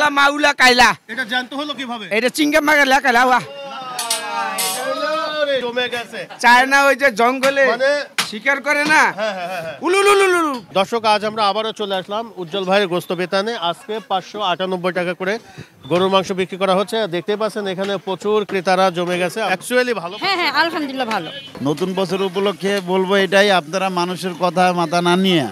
উলা মাউলা কাইলা। এটা জানতে হলো কিভাবে? এটা চিংগাম মাগালা কাইলা ওয়া জমে গেছে। চায় না ওই যে জঙ্গলে শিকার করে না। উলুলুলুলু। দর্শক, আজ আমরা আবারও চলে আসলাম উজ্জ্বল ভাইয়ের গোস্ত বেতানে। আজকে 598 টাকা করে গরুর মাংস বিক্রি করা হচ্ছে। দেখতে পাচ্ছেন এখানে প্রচুর ক্রেতারা জমে গেছে। অ্যাকচুয়ালি ভালো। হ্যাঁ হ্যাঁ আলহামদুলিল্লাহ ভালো। নতুন বছর উপলক্ষে বলবো এটাই, আপনারা মানুষের কথা মাথা না নিয়ে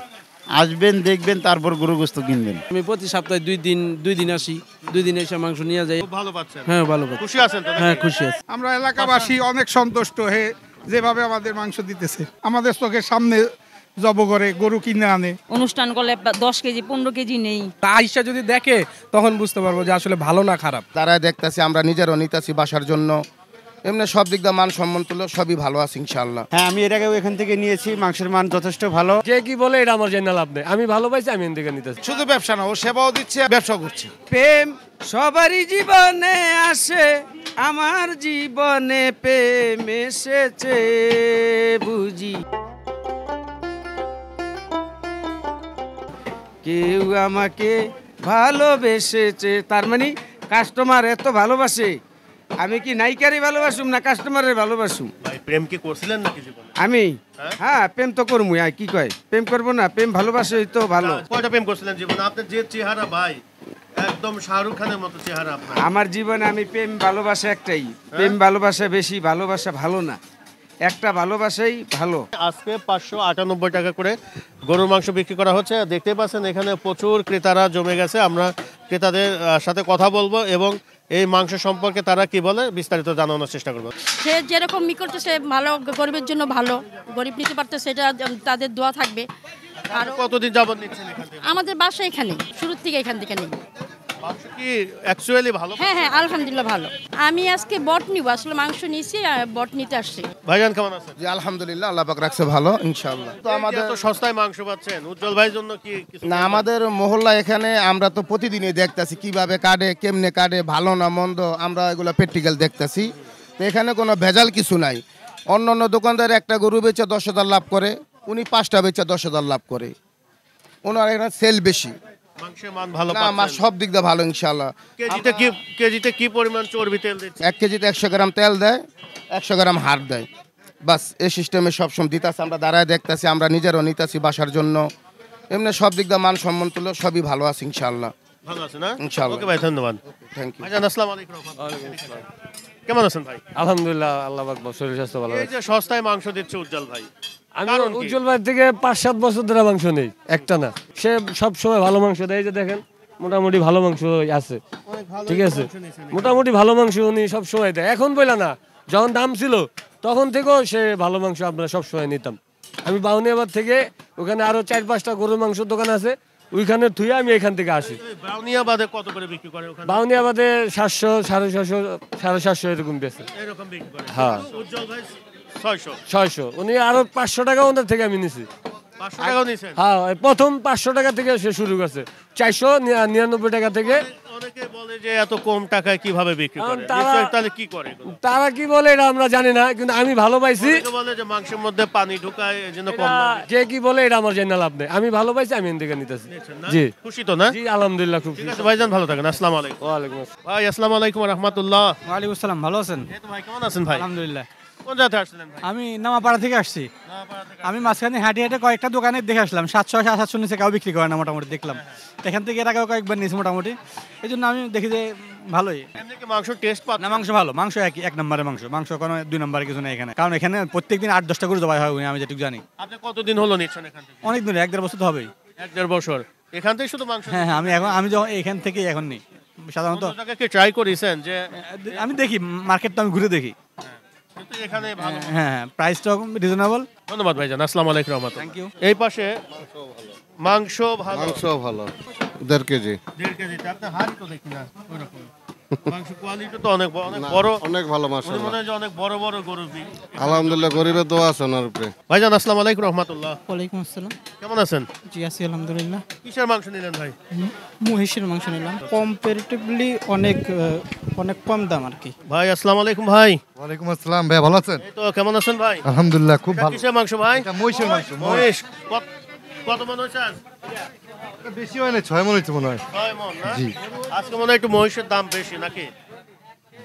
আসবেন, দেখবেন, তারপর গরু গোস্ত কিনবেন। আমি প্রতি সপ্তাহে দুই দিন আসি, 2 দিন এসে মাংস নিয়ে যাই। ভালো পাচ্ছেন? হ্যাঁ ভালো পাচ্ছি। খুশি আছেন তো? হ্যাঁ খুশি আছি। আমরা এলাকাবাসী অনেক সন্তুষ্ট হয়ে যেভাবে আমাদের মাংস দিতেছে, আমাদের চোখের সামনে জব করে গরু কিনে আনে। অনুষ্ঠান করলে 10 কেজি 15 কেজি নেই। আইসা যদি দেখে তখন বুঝতে পারবো যে আসলে ভালো না খারাপ। তারা দেখতেছি, আমরা নিজেরও নিতেছি বাসার জন্য। এমনি সব দিক দিয়ে মান সম্মান তুলো সবই ভালো আছে ইনশাআল্লাহ। হ্যাঁ, আমি এর আগেও এখান থেকে নিয়েছি, মাংসের মান যথেষ্ট ভালো। যে কি বলে এটা আমার জেনে লাভ নেই, আমি ভালো পাইছি, আমি এখান থেকে নিতেছি। শুধু ব্যবসা না, ও সেবাও দিচ্ছে, ব্যবসা করছে। প্রেম সবারই জীবনে আসে, আমার জীবনে প্রেম এসেছে বুঝি। কেউ আমাকে ভালোবেসেছে, তার মানে কাস্টমার এত ভালোবাসে। আমি কি নায়িকারই ভালোবাসুম না কাস্টমারের ভালোবাসুম? ভাই প্রেম কি করছিলেন নাকি জীবনে? আমি হ্যাঁ প্রেম তো করবো। কি কয় প্রেম করবো না? প্রেম ভালোবাসে তো ভালো। কয়টা প্রেম করছিলেন জীবনে? আপনার যে চেহারা ভাই, একদম শাহরুখ খানের মতো চেহারা আপনার। আমার জীবনে আমি প্রেম ভালোবাসা একটাই, প্রেম ভালোবাসা বেশি, ভালোবাসা ভালো না, একটা ভালোবাসাই ভালো। আজকে 598 টাকা করে গরুর মাংস বিক্রি করা হচ্ছে। দেখতে পাচ্ছেন এখানে প্রচুর ক্রেতারা জমে গেছে। আমরা ক্রেতাদের সাথে কথা বলবো এবং এই মাংস সম্পর্কে তারা কি বলে বিস্তারিত জানানোর চেষ্টা করবো। সে যেরকম করতেছে ভালো, গরিবের জন্য ভালো, গরিব নিতে পারতেছে, সেটা তাদের দোয়া থাকবে। আর কতদিন যাবত নিচ্ছেন এখান থেকে? আমাদের বাসা এখানে, শুরু থেকে এখান থেকে নেই। মাংস কি অ্যাকচুয়ালি ভালো? হ্যাঁ হ্যাঁ আলহামদুলিল্লাহ ভালো। আমি আজকে বট নিব, আসলে মাংস নিয়েছি, বট নিতে আসছি। ভাইজান কেমন আছেন? জি আলহামদুলিল্লাহ, আল্লাহ পাক রাখছে ভালো ইনশাআল্লাহ। তো আমাদের এত সস্তায় মাংস পাচ্ছেন, উজ্জ্বল ভাইয়ের জন্য কি কিছু? না, আমাদের মহল্লা এখানে আমরা তো প্রতিদিনই দেখতাছি কিভাবে কাটে, কেমনে কাটে, ভালো না মন্দ, আমরা এগুলো প্র্যাকটিক্যাল দেখতাছি। তো এখানে কোনো ভেজাল কিছু নাই। অন্য অন্য দোকানদার একটা গরু বেচে 10,000 লাভ করে, উনি 5টা বেচে 10,000 লাভ করে। ওনার এখানে সেল বেশি, মাংসের মান ভালো না আমার পাচ্ছেন? সব দিক দিয়ে ভালো ইনশাআল্লাহ। কেজিতে কি পরিমাণ চর্বি তেল দিচ্ছে? 1 কেজিতে 100 গ্রাম তেল দেয়, 100 গ্রাম হাড় দেয়, বাস। এই সিস্টেমে সবসময় দিতেছে, আমরা দাঁড়ায় দেখতেছি, আমরা নিজেরও নিতেছি বাসার জন্য। এমনি সব দিক দিয়ে মান সম্মান তুলো সবই ভালো আছে ইনশাআল্লাহ। ভালো আছে না? ইনশাআল্লাহ। ওকে ভাই, ধন্যবাদ। Thank you. ভাইজান আসসালামু আলাইকুম। কেমন আছেন ভাই? আলহামদুলিল্লাহ, আল্লাহ পাক শরীর স্বাস্থ্য ভালো এই আছে। যে সস্তায় মাংস দিচ্ছে উজ্জ্বল ভাই, আমি কারণ কি? উজ্জ্বল ভাই থেকে 5-7 বছর ধরে মাংস নেই, একটা না। সে সব সময় ভালো মাংস দেয়। এই যে দেখেন মোটামুটি ভালো মাংস আছে, ঠিক আছে, মোটামুটি ভালো মাংস উনি সব সময় দেয়। এখন বললা না, যখন দাম ছিল তখন থেকেও সে ভালো মাংস আমরা সব সময় নিতাম। আমি বাউনিয়াবাদ থেকে, ওখানে আরো 4-5টা গরুর মাংসের দোকান আছে, ওইখানে থুয়ে আমি এখান থেকে আসি। বাউনিয়াবাদে কত করে বিক্রি করে ওখানে? বাউনিয়াবাদে 700, 750, 750 এরকম বেছে। এরকম বিক্রি করে? হ্যাঁ। উজ্জ্বল ভাই 600। 600, উনি আরো 500 টাকা ওনার থেকে আমি নিছি। 500 টাকাও নিছেন? হ্যাঁ, প্রথম 500 টাকা থেকে সে শুরু করছে, 499 টাকা থেকে। অনেকে বলে যে এত কম টাকায় কিভাবে বিক্রি করে, তাহলে কি করে? তারা কি বলে এটা আমরা জানি না, কিন্তু আমি ভালো পাইছি। অনেকে বলে যে মাংসের মধ্যে পানি ঢুকায়, এজন্য কম এটা দামে। যে কি বলে এটা আমার জেনে লাভ নেই, আমি ভালো পাইছি, আমি এখান থেকে নিতেছি। না? জি খুশি তো না? জি আলহামদুলিল্লাহ, খুব ঠিক খুশি। আছে ভাইজান, ভালো থাকেন। আসসালামু আলাইকুম। ওয়ালাইকুম আসসালাম। ভাই আসসালামু আলাইকুম ওয়া রাহমাতুল্লাহ। ওয়ালাইকুম আসসালাম, ভালো আছেন? এই তো ভাই, কেমন আছেন ভাই? আলহামদুলিল্লাহ। কোন জায়গা থেকে আসছিলেন ভাই? আমি নামাপাড়া থেকে আসছি। আমি মাঝখানে হাঁটে হাঁটে কয়েকটা দোকানে দেখে আসলাম, 700-750 নিচে কেউ বিক্রি করে না, মোটামুটি দেখলাম। এখান থেকে এর আগেও কয়েকবার নিয়েছি মোটামুটি, এই জন্য আমি দেখি যে ভালোই। এমনি কি মাংস টেস্ট পাচ্ছেন? না, মাংস ভালো, মাংস এক নম্বরের মাংস, মাংস কোনো 2 নম্বরের কিছু নেই এখানে। কারণ এখানে প্রত্যেকদিন 8-10টা করে জবাই হয়, আমি যেটুকু জানি। আপনি কতদিন হলো নিচ্ছেন এখান থেকে? অনেক দিন, 1-1.5 বছর তো হবেই। 1-1.5 বছর এখান থেকে শুধু মাংস? হ্যাঁ হ্যাঁ, আমি যখন এখান থেকে এখন নিই সাধারণত। অন্য জায়গায় কি ট্রাই করেছেন যে? আমি দেখি মার্কেট, তো আমি ঘুরে দেখি। কিন্তু এখানে ভালো। হ্যাঁ, প্রাইসটাও রিজনেবল। ধন্যবাদ ভাইজান, আসসালামু আলাইকুম রহমতুল্লাহ। Thank you. এই পাশে মাংস ভালো, মাংস ভালো, 1.5 কেজি। 1.5 কেজি। আপনি হাড়ি তো দেখি না ওইরকম। মাংস কোয়ালিটি তো অনেক বড়, অনেক ভালো মনে মাশাআল্লাহ। হয় যে অনেক বড় বড় গরু। আলহামদুলিল্লাহ, গরিবের দোয়া আছে ওনার উপরে। ভাইজান আসসালামু আলাইকুম রহমতুল্লাহ। ওয়ালাইকুম আসসালাম। কেমন আছেন? জি আছি আলহামদুলিল্লাহ। কিসের মাংস নিলেন ভাই? মহিষের মাংস নিলাম, কম্পারেটিভলি অনেক কম দাম আর কি। ভাই আসসালামু আলাইকুম ভাই। ওয়ালাইকুম আসসালাম ভাই, ভালো আছেন? এই তো, কেমন আছেন ভাই? আলহামদুলিল্লাহ, খুব ভালো। কিসের মাংস ভাই? এটা মহিষের মাংস। মহিষ। কত মন হয়েছে আজ? বেশি হয় না, 6 মন হয়েছে মনে হয়। 6 মণ না? জি। আজকে মনে হয় একটু মহিষের দাম বেশি নাকি?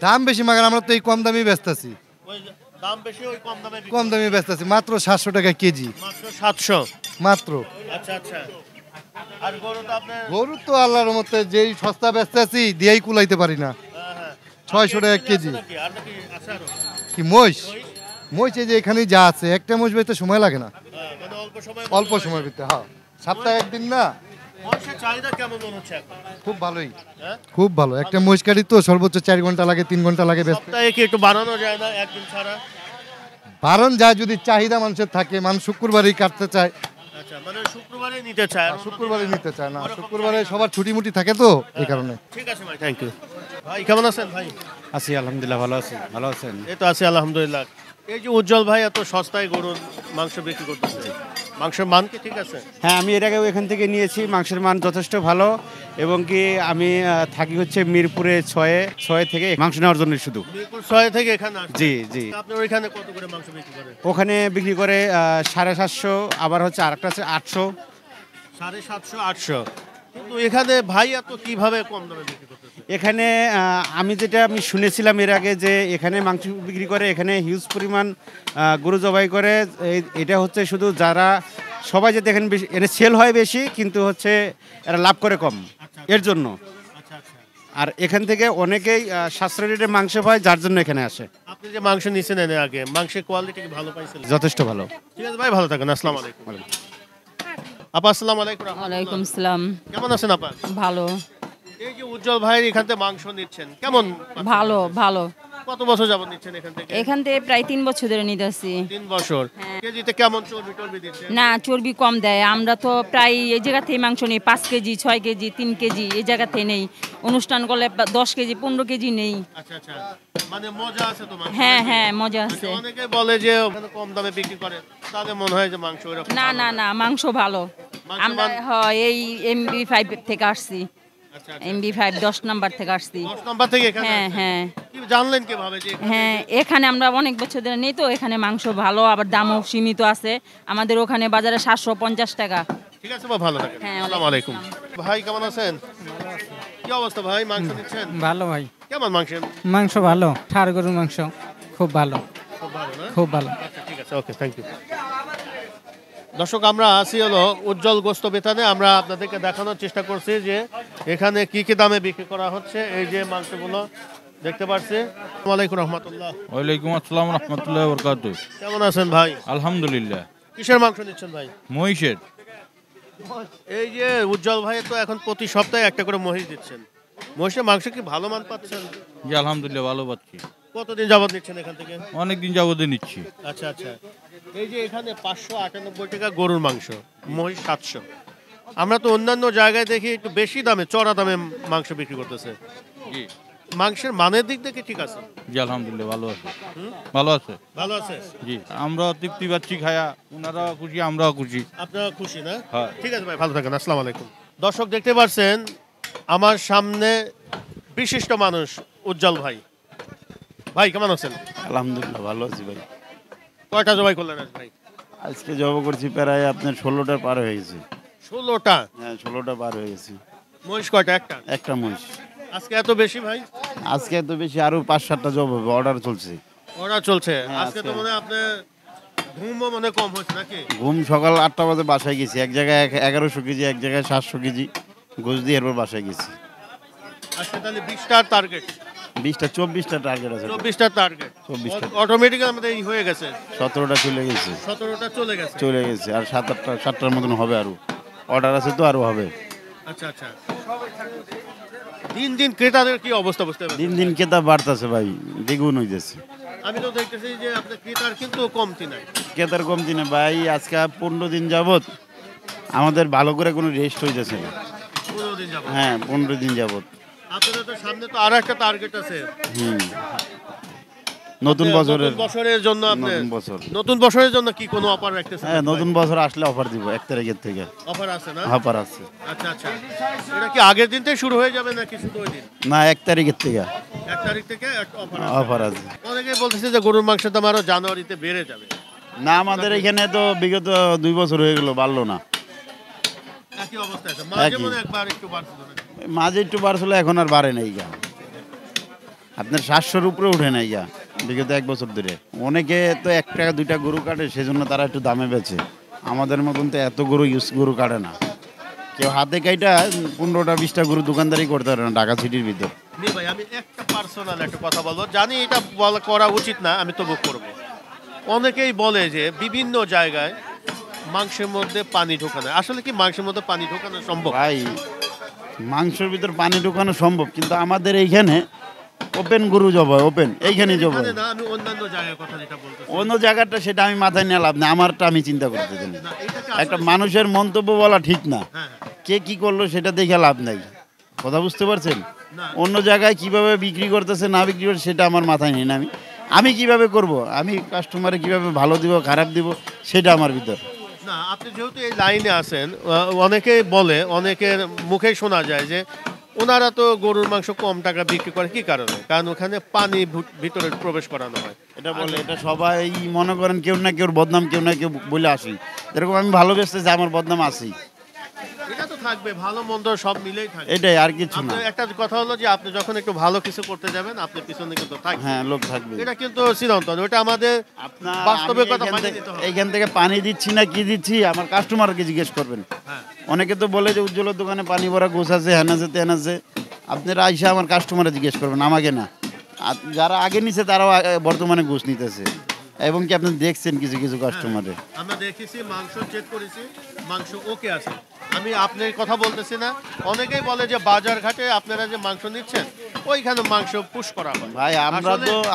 দাম বেশি মাগার আমরা তো এই কম দামই বেচতেছি, ওই যে দাম বেশি ওই কম দামে বিক্রি কম দামই বেচতেছি, মাত্র 700 টাকা কেজি মাত্র 700। মাত্র। আচ্ছা আচ্ছা। আর গরু তো আপনার গরু তো আল্লাহর মতে যেই সস্তা বেচতেছি দিয়েই কুলাইতে পারি না, 600 টাকা কেজি। নাকি আর নাকি আছে আরো? কি মহিষ? মহিষ এই যে এখানেই যা আছে, একটা মহিষ বেচতে সময় লাগে না, মানে অল্প সময় অল্প সময় ভিতরে। হ্যাঁ, সপ্তাহে একদিন না। মহিষের চাহিদা কেমন মনে হচ্ছে এখন? খুব ভালোই, হ্যাঁ? খুব ভালো। একটা মহিষ কাটি তো সর্বোচ্চ 4 ঘন্টা লাগে, 3 ঘন্টা লাগে বেচতে। সপ্তাহে কি একটু বাড়ানো যায় না একদিন ছাড়া? বারণ যায় যদি চাহিদা মানুষের থাকে, মানুষ শুক্রবারই কাটতে চায়, আচ্ছা, মানে শুক্রবারে নিতে চায়, আর শুক্রবারে নিতে চায় না, শুক্রবারে সবার ছুটি মুটি থাকে তো এই কারণে। ঠিক আছে ভাই, থ্যাংক ইউ। ভাই কেমন আছেন ভাই? আছি আলহামদুলিল্লাহ, ভালো আছি। ভালো আছেন? এই তো আছি আলহামদুলিল্লাহ। এই যে উজ্জ্বল ভাই এত সস্তায় গরুর মাংস বিক্রি করতেছে, মাংসের মান কি ঠিক আছে? হ্যাঁ, আমি এর আগেও এখান থেকে নিয়েছি, মাংসের মান যথেষ্ট ভালো। এবং কি আমি থাকি হচ্ছে মিরপুরে 6 থেকে মাংস নেওয়ার জন্য শুধু। মিরপুর 6 থেকে এখানে আসেন? জি জি। আপনার ওইখানে কত করে মাংস বিক্রি করে? ওখানে বিক্রি করে 750, আবার হচ্ছে আরেকটা আছে 800। 750, 800। কিন্তু এখানে ভাই এত কিভাবে কম দামে বিক্রি করতেছে? এখানে আমি শুনেছিলাম এর আগে যে এখানে মাংস বিক্রি করে, এখানে হিউজ পরিমাণ গরু জবাই করে। এটা হচ্ছে শুধু যারা সবাই যে দেখেন বেশি, এটা সেল হয় বেশি, কিন্তু হচ্ছে এরা লাভ করে কম, এর জন্য। আর এখান থেকে অনেকেই সাশ্রয়ী রেটে মাংস পায়, যার জন্য এখানে আসে। আপনি যে মাংস নিছেন এর আগে, মাংসের কোয়ালিটি কি ভালো পাইছেন? যথেষ্ট ভালো। ঠিক আছে ভাই, ভালো থাকেন। আসসালামু আলাইকুম। আপা আসসালামু আলাইকুম। ওয়ালাইকুম আসসালাম। কেমন আছেন আপা? ভালো। এই যে উজ্জ্বল ভাই এখান থেকে মাংস নিচ্ছেন, কেমন? ভালো ভালো। কত বছর যাবত নিচ্ছেন এখান থেকে? এখান থেকে প্রায় 3 বছর ধরে নিতেছি। 3 বছর। কেজিতে কেমন চর্বি টর্বি দিচ্ছে? না, চর্বি কম দেয়। আমরা তো প্রায় এই জায়গা থেকে মাংস নেই, 5 কেজি, 6 কেজি, 3 কেজি এই জায়গা থেকে নেই। অনুষ্ঠান করলে 10 কেজি, 15 কেজি নেই। আচ্ছা আচ্ছা, মানে মজা আছে তো মাংস? হ্যাঁ হ্যাঁ, মজা আছে। অনেকে বলে যে ওখানে কম দামে বিক্রি করে, তাহলে মনে হয় যে মাংস এরকম। না না না, মাংস ভালো। আমরা এই MB5 থেকে আসছি। MB5 10 নাম্বার থেকে আসছি। 10 নাম্বার থেকে এখানে? হ্যাঁ হ্যাঁ। কি জানলেন কিভাবে যে? হ্যাঁ, এখানে আমরা অনেক বছর ধরে নেই তো, এখানে মাংস ভালো, আবার দামও সীমিত আছে। আমাদের ওখানে বাজারে 750 টাকা। ঠিক আছে, ভালো থাকেন। আসসালামু আলাইকুম। ভাই কেমন আছেন? কি অবস্থা ভাই, মাংস নিচ্ছেন? ভালো ভাই। কেমন মাংস? মাংস ভালো, ষাঁড় গরুর মাংস খুব ভালো। খুব ভালো না? খুব ভালো। আচ্ছা ঠিক আছে, ওকে, থ্যাংক ইউ। দর্শক, আমরা আসি হলো উজ্জ্বল গোস্ত বেতানে। আমরা আপনাদেরকে দেখানোর চেষ্টা করছি যে এখানে কি কি দামে বিক্রি করা হচ্ছে। এই যে মাংসগুলো দেখতে পাচ্ছি। আসসালামু আলাইকুম রহমতুল্লাহ। ওয়ালাইকুম আসসালাম রহমতুল্লাহ বরকাতুহ। কেমন আছেন ভাই? আলহামদুলিল্লাহ। কিসের মাংস নিচ্ছেন ভাই? মহিষের। এই যে উজ্জ্বল ভাই তো এখন প্রতি সপ্তাহে একটা করে মহিষ দিচ্ছেন, মহিষের মাংস কি ভালো মান পাচ্ছেন? জি আলহামদুলিল্লাহ, ভালো পাচ্ছি। কতদিন যাবত নিচ্ছেন এখান থেকে? অনেকদিন যাবত নিচ্ছি। আচ্ছা আচ্ছা। এই যে এখানে 598 টাকা গরুর মাংস, মহিষ 700। আমরা তো অন্যান্য জায়গায় দেখি একটু বেশি দামে, চড়া দামে মাংস বিক্রি করতেছে। জি। মাংসের মানের দিক থেকে ঠিক আছে? জি আলহামদুলিল্লাহ, ভালো আছে। ভালো আছে। ভালো আছে? জি, আমরা তৃপ্তি পাচ্ছি খায়া, ওনারাও খুশি, আমরাও খুশি। আপনারা খুশি না? হ্যাঁ। ঠিক আছে ভাই, ভালো থাকেন। আসসালামু আলাইকুম। দর্শক দেখতে পাচ্ছেন আমার সামনে বিশিষ্ট মানুষ উজ্জ্বল ভাই। ভাই কেমন আছেন? আলহামদুলিল্লাহ, ভালো আছি ভাই। কয়টা জবাই করলেন আজ ভাই? আজকে জব করছি প্রায় আপনার 16টা পার হয়ে গেছে। 16টা? হ্যাঁ, 16টা পার হয়ে গেছে। মহিষ কয়টা? একটা? একটা মহিষ। আজকে এত বেশি ভাই? আজকে এত বেশি, আরো 5-7টা জব হবে, অর্ডার চলছে। অর্ডার চলছে? হ্যাঁ, আজকে তো মনে হয় আপনার ঘুমও মনে কম হচ্ছে নাকি? ঘুম সকাল 8টা বাজে বাসায় গেছি, এক জায়গায় 1100 কেজি, এক জায়গায় 700 কেজি গোছ দিয়ে এরপর বাসায় গেছি। আজকে তাহলে 20টার টার্গেট? 24টা টার্গেট আছে। 24টা টার্গেট? 24টা অটোমেটিক আমাদের এই হয়ে গেছে। 17টা চলে গেছে। 17টা চলে গেছে? চলে গেছে, আর 7-8টার মতন হবে, আরো অর্ডার আছে তো, আরো হবে। আচ্ছা আচ্ছা। দিন দিন ক্রেতাদের কি অবস্থা বুঝতে পারছেন? দিন দিন ক্রেতা বাড়তেছে ভাই, দ্বিগুণ হইতেছে। আমি তো দেখতেছি যে আপনার ক্রেতার কিন্তু কমতি নাই। ক্রেতার কমতি না ভাই, আজকে 15 দিন যাবত আমাদের ভালো করে কোনো রেস্ট হইতেছে না। 15 দিন যাবত? হ্যাঁ, 15 দিন যাবত। আপনাদের তো সামনে তো আরো একটা টার্গেট আছে। নতুন বছরের জন্য আপনি নতুন বছরের জন্য কি কোনো অফার রাখতেছেন? হ্যাঁ, নতুন বছর আসলে অফার দিব 1 তারিখের থেকে। অফার আছে না? অফার আছে। আচ্ছা আচ্ছা। এটা কি আগের দিন থেকে শুরু হয়ে যাবে নাকি শুধু ওই দিন? না, 1 তারিখের থেকে। 1 তারিখ থেকে অফার আছে? অফার আছে। অনেকে বলতেছে যে গরুর মাংসের দাম আরো জানুয়ারিতে বেড়ে যাবে। না, আমাদের এখানে তো বিগত 2 বছর হয়ে গেল, বাড়লো না। একই অবস্থা আছে মাঝে একই। মনে একবার একটু বাড়ছিল নাকি? মাঝে একটু বাড়ছিল, এখন আর বাড়ে নাই গা। আপনার 700-র উপরে উঠে নাই গা বিগত 1 বছর ধরে। অনেকে তো 1 টাকা 2টা গরু কাটে, সেজন্য তারা একটু দামে বেচে। আমাদের মতন তো এত গরু কাটে না। কেউ হাতে কাইটা 15টা 20টা গরু দোকানদারি করতে পারে না ঢাকা সিটির ভিতর। নি ভাই আমি একটা পার্সোনাল একটা কথা বলবো, জানি এটা করা উচিত না, আমি তবু করব। অনেকেই বলে যে বিভিন্ন জায়গায় মাংসের মধ্যে পানি ঢোকানো, আসলে কি মাংসের মধ্যে পানি ঢোকানো সম্ভব? ভাই মাংসের ভিতর পানি ঢোকানো সম্ভব, কিন্তু আমাদের এইখানে ওপেন গরু জব হয়, ওপেন এইখানেই জব হয়। না, আমি অন্যান্য জায়গার কথা যেটা বলতেছি। অন্য জায়গাটা সেটা আমি মাথায় নিয়ে লাভ না, আমারটা আমি চিন্তা করতে চাই। একটা মানুষের মন্তব্য বলা ঠিক না, কে কি করলো সেটা দেখে লাভ নাই। কথা বুঝতে পারছেন? অন্য জায়গায় কিভাবে বিক্রি করতেছে না বিক্রি করছে সেটা আমার মাথায় নেই না। আমি কিভাবে করব, আমি কাস্টমারে কিভাবে ভালো দিব খারাপ দিব সেটা আমার ভিতর। না, আপনি যেহেতু এই লাইনে আছেন, অনেকেই বলে, অনেকের মুখে শোনা যায় যে ওনারা তো গরুর মাংস কম টাকা বিক্রি করে, কি কারণে? কারণ ওখানে পানি ভিতরে প্রবেশ করানো হয়। এটা বলে, এটা সবাই মনে করেন কেউ না কেউ বদনাম, কেউ না কেউ বলে আসি। এরকম আমি ভালো বেসতেছি, আমার বদনাম আছেই। এটা তো থাকবে, ভালো মন্দ সব মিলেই থাকবে, এটাই, আর কিছু না। একটা কথা হলো যে আপনি যখন একটু ভালো কিছু করতে যাবেন, আপনার পিছনে কিন্তু থাকবে, হ্যাঁ, লোক থাকবে। এটা কিন্তু চিরন্তন, ওটা আমাদের বাস্তবের কথা। এইখান থেকে পানি দিচ্ছি না কি দিচ্ছি আমার কাস্টমারকে জিজ্ঞেস করবেন। অনেকে তো বলে যে উজ্জ্বলের দোকানে পানি ভরা গোছ আছে, হ্যান আছে তেন আছে। আপনারা আইসা আমার কাস্টমারে জিজ্ঞেস করবেন, আমাকে না। যারা আগে নিছে তারাও বর্তমানে গোছ নিতেছে, এবং কি আপনি দেখছেন কিছু কিছু কাস্টমারে। আমরা দেখেছি, মাংস চেক করেছি, মাংস ওকে আছে। আমি আপনার কথা বলতেছি না, অনেকেই বলে যে বাজার ঘাটে আপনারা যে মাংস নিচ্ছেন ওইখানে মাংস পুশ করা হয়। ভাই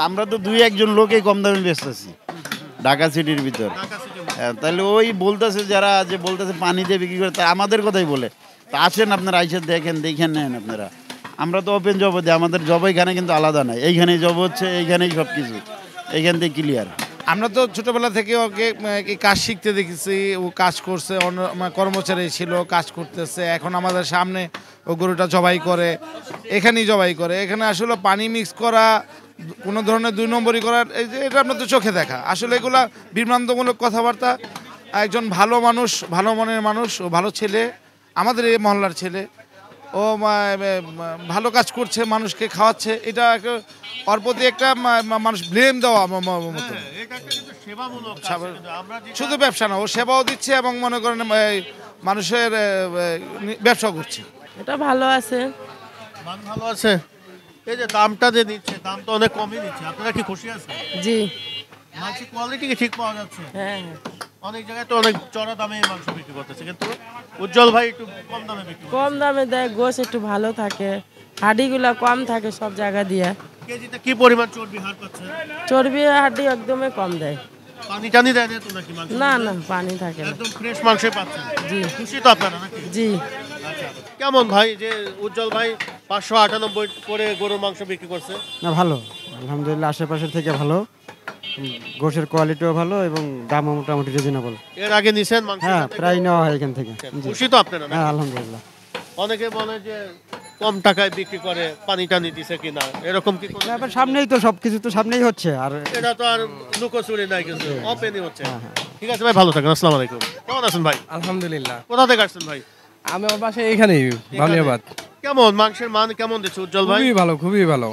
আমরা তো 2-1 লোকই কম দামে বেচতেছি ঢাকা সিটির ভিতর। তাহলে ওই বলতেছে যারা যে বলতেছে পানি দিয়ে বিক্রি করে, তা আমাদের কথাই বলে। তা আসেন আপনারা আইসে দেখেন নেন আপনারা। আমরা তো ওপেন জব দিই, আমাদের জব এখানে কিন্তু আলাদা নাই। এইখানেই জব হচ্ছে, এইখানেই সব কিছু, এইখান থেকে ক্লিয়ার। আমরা তো ছোটবেলা থেকে ওকে কাজ শিখতে দেখেছি, ও কাজ করছে, অন্য কর্মচারী ছিল, কাজ করতেছে। এখন আমাদের সামনে ও গরুটা জবাই করে, এখানেই জবাই করে। এখানে আসলে পানি মিক্স করা, কোনো ধরনের 2 নম্বরই করার, এই যে এটা আপনার তো চোখে দেখা। আসলে এগুলা বিভ্রান্তমূলক কথাবার্তা। একজন ভালো মানুষ, ভালো মনের মানুষ, ও ভালো ছেলে, আমাদের এই মহল্লার ছেলে। ও ভালো কাজ করছে, মানুষকে খাওয়াচ্ছে। এটা ওর প্রতি একটা মানুষ ব্লেম দেওয়া মতো। শুধু ব্যবসা না, ও সেবাও দিচ্ছে এবং মনে করেন মানুষের ব্যবসা করছে। এটা ভালো আছে, ভালো আছে। এই যে দামটা যে নিচ্ছে, দাম তো অনেক কমই নিচ্ছে, আপনারা কি খুশি আছেন? জি। মাংসের কোয়ালিটি কি ঠিক পাওয়া যাচ্ছে? হ্যাঁ। অনেক জায়গায় তো অনেক চড়া দামে মাংস বিক্রি করতেছে, কিন্তু উজ্জ্বল ভাই একটু কম দামে বিক্রি করতেছে। কম দামে দেয়, গোশ একটু ভালো থাকে, হাড্ডিগুলো কম থাকে সব জায়গা দিয়ে। কেজিতে কি পরিমাণ চর্বি হার পাচ্ছে? চর্বি হাড্ডি একদমই কম দেয়। পানি টানি দেয় না তো নাকি মাংস? না না, পানি থাকে না, একদম ফ্রেশ মাংসই পাচ্ছেন। জি। খুশি তো আপনারা নাকি? জি। আচ্ছা, কেমন ভাই যে উজ্জ্বল ভাই 598 করে গরুর মাংস বিক্রি করছে? না, ভালো, আলহামদুলিল্লাহ। আশেপাশের থেকে ভালো, গোশের কোয়ালিটিও ভালো এবং দামও মোটামুটি রিজনেবল। এর আগে নিছেন মাংস? হ্যাঁ, প্রায় নেওয়া হয় এখান থেকে। খুশি তো আপনারা? হ্যাঁ, আলহামদুলিল্লাহ। অনেকে বলে যে কম টাকায় বিক্রি করে, পানি টানি দিছে কিনা, এরকম কি? সামনেই তো সবকিছু তো সামনেই হচ্ছে, আর এটা তো আর লুকোচুরি নাই, কিছু ওপেনই হচ্ছে। ঠিক আছে ভাই, ভালো থাকেন। আসসালামু আলাইকুম। কেমন আছেন ভাই? আলহামদুলিল্লাহ। কোথা থেকে আসছেন ভাই? আমি আমার বাসায় এইখানেই, বানিয়াবাদ। কেমন মাংসের মান কেমন দিচ্ছে উজ্জ্বল ভাই? খুবই ভালো, খুবই ভালো।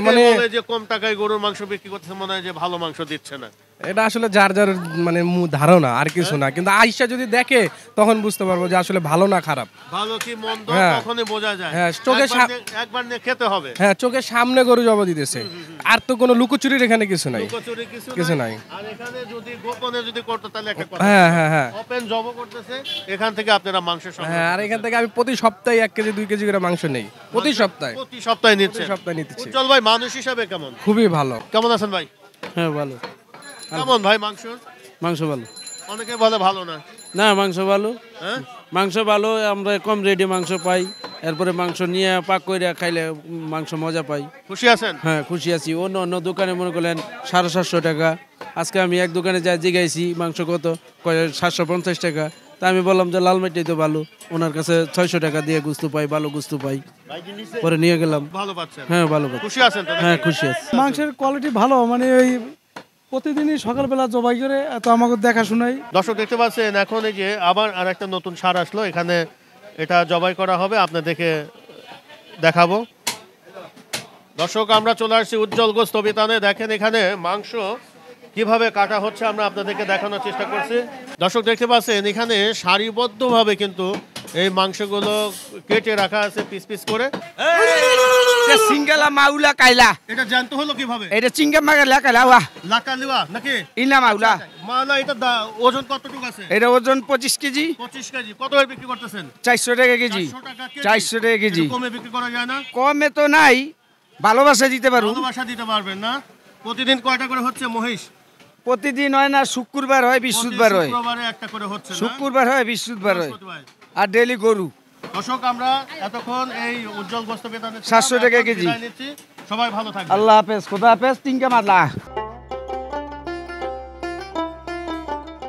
মানে যে কম টাকায় গরুর মাংস বিক্রি করতেছে, মনে হয় যে ভালো মাংস দিচ্ছে না। এটা আসলে যার যার মানে ধারণা, আর কিছু না। কিন্তু আয়েশা যদি দেখে তখন বুঝতে পারবো যে আসলে ভালো না খারাপ। ভালো কি মন্দ তখনই বোঝা যায়। হ্যাঁ, চোখে একবার নিয়ে খেতে হবে। হ্যাঁ, চোখের সামনে গরু জবা দিতেছে, আর তো কোনো লুকোচুরির এখানে কিছু নাই, কিছু নাই। আর এখানে যদি গোপনে যদি করতে তাহলে একটা কথা। হ্যাঁ হ্যাঁ হ্যাঁ, ওপেন জব করতেছে, এখান থেকে আপনারা মাংস সংগ্রহ। হ্যাঁ, আর এখান থেকে আমি প্রতি সপ্তাহে 1 কেজি 2 কেজি করে মাংস নেই, প্রতি সপ্তাহে নিচ্ছে। উজ্জ্বল ভাই মানুষ হিসাবে কেমন? খুবই ভালো। কেমন আছেন ভাই? হ্যাঁ, ভালো। কেমন ভাই মাংস? মাংস ভালো। অনেকে বলে ভালো না। না, মাংস ভালো। হ্যাঁ, মাংস ভালো। আমরা কম রেডি মাংস পাই, এরপরে মাংস নিয়ে পাক করে খাইলে মাংস মজা পাই। খুশি আছেন? হ্যাঁ, খুশি আছি। অন্য অন্য দোকানে মনে করলেন 750 টাকা। আজকে আমি এক দোকানে যাই, জিগাইছি মাংস কত, 750 টাকা। তা আমি বললাম যে লালমাটিই তো ভালো, ওনার কাছে 600 টাকা দিয়ে গুস্তু পাই, ভালো গুস্তু পাই। পরে নিয়ে গেলাম। ভালো পাচ্ছেন? হ্যাঁ, ভালো পাচ্ছি। খুশি আছেন তো? হ্যাঁ, খুশি আছি। মাংসের কোয়ালিটি ভালো, মানে ওই প্রতিদিনই সকালবেলা জবাই করে তো আমাকে দেখাশোনাই। দর্শক দেখতে পাচ্ছেন এখন এই যে আবার আর একটা নতুন সার আসলো, এখানে এটা জবাই করা হবে, আপনাদেরকে দেখাবো। দর্শক আমরা চলে আসছি উজ্জ্বল গোস্ত বিতানে। দেখেন এখানে মাংস কিভাবে কাটা হচ্ছে আমরা আপনাদেরকে দেখানোর চেষ্টা করছি। দর্শক দেখতে পাচ্ছেন এখানে সারিবদ্ধভাবে কিন্তু এই মাংসগুলো কেটে রাখা আছে পিস পিস করে। সিঙ্গালা মাউলা কাইলা এটা জানতে হলো কিভাবে? এটা চিঙ্গা মাগলা কাইলা ওয়া লাকালিওয়া নাকি ইনা মাউলা মালা। এটা ওজন কতটুকু আছে? এটা ওজন 25 কেজি। 25 কেজি কত করে বিক্রি করতেছেন? 400 টাকা কেজি। 400 টাকা কেজি। কমে বিক্রি করা যায় না? কমে তো নাই, ভালোবাসা দিতে পারো। ভালোবাসা দিতে পারবেন না? প্রতিদিন কয়টা করে হচ্ছে মহিষ? প্রতিদিন হয় না, শুক্রবার হয়, বৃহস্পতিবার হয়। শুক্রবারে একটা করে হচ্ছে না? শুক্রবার হয়, বৃহস্পতিবার হয়, আর ডেইলি গরু। দর্শক আমরা এতক্ষণ এই উজ্জ্বল গোস্ত বিতানে 700 টাকা কেজি। সবাই ভালো থাকবেন। আল্লাহ হাফেজ, খোদা হাফেজ, তিনকা মাদলা।